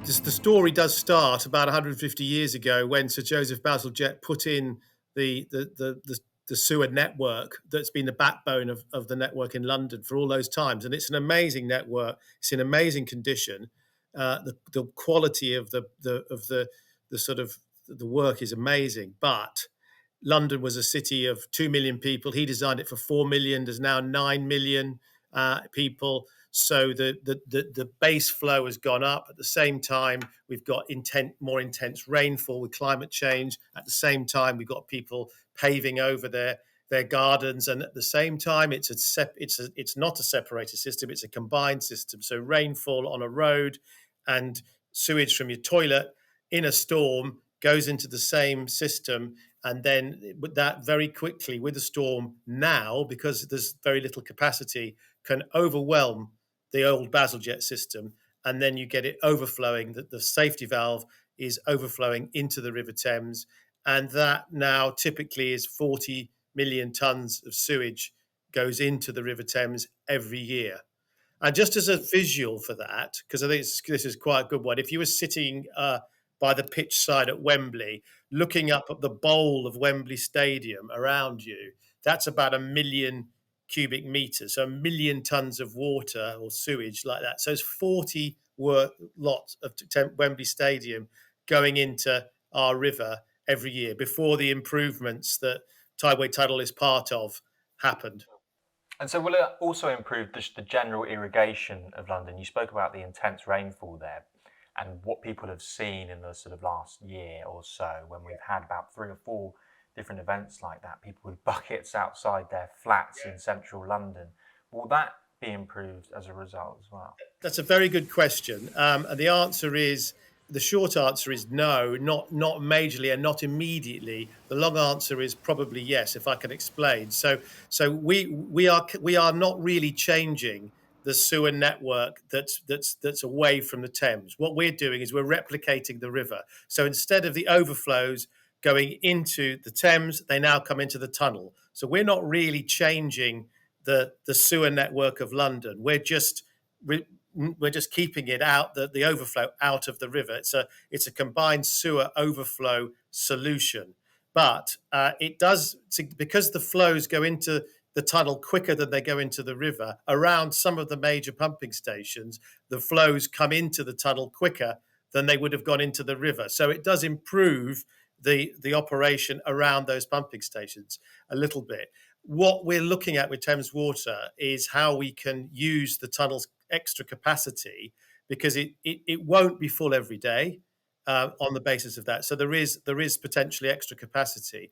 The story does start about 150 years ago when Sir Joseph Bazalgette put in the sewer network that's been the backbone of the network in London for all those times. And it's an amazing network. It's in amazing condition. The quality of the sort of the work is amazing. But London was a city of 2 million people. He designed it for 4 million. There's now 9 million people. So the base flow has gone up. At the same time, we've got more intense rainfall with climate change. At the same time, we've got people paving over their gardens, and at the same time, it's not a separated system. It's a combined system. So rainfall on a road and sewage from your toilet in a storm goes into the same system, and then that very quickly with the storm now, because there's very little capacity, can overwhelm the old Bazalgette system, and then you get it overflowing. The safety valve is overflowing into the River Thames, and that now typically is 40 million tons of sewage goes into the River Thames every year. And just as a visual for that, because I think this is quite a good one, if you were sitting by the pitch side at Wembley, looking up at the bowl of Wembley Stadium around you, that's about 1 million cubic meters, so 1 million tons of water or sewage like that. So it's 40 lots of Wembley Stadium going into our river every year before the improvements that Tideway Tunnel is part of happened. And so will it also improve the general irrigation of London? You spoke about the intense rainfall there and what people have seen in the sort of last year or so when we've had about 3 or 4 different events like that, people with buckets outside their flats in central London. Will that be improved as a result as well? That's a very good question. And the short answer is no, not majorly and not immediately. The long answer is probably yes, if I can explain. So we are not really changing the sewer network that's away from the Thames. What we're doing is we're replicating the river. So instead of the overflows going into the Thames, they now come into the tunnel. So we're not really changing the sewer network of London. We're just keeping it out, the overflow out of the river. It's a combined sewer overflow solution, but it does, because the flows go into the tunnel quicker than they go into the river. Around some of the major pumping stations, the flows come into the tunnel quicker than they would have gone into the river. So it does improve the operation around those pumping stations a little bit. What we're looking at with Thames Water is how we can use the tunnel's extra capacity, because it won't be full every day on the basis of that. So there is potentially extra capacity.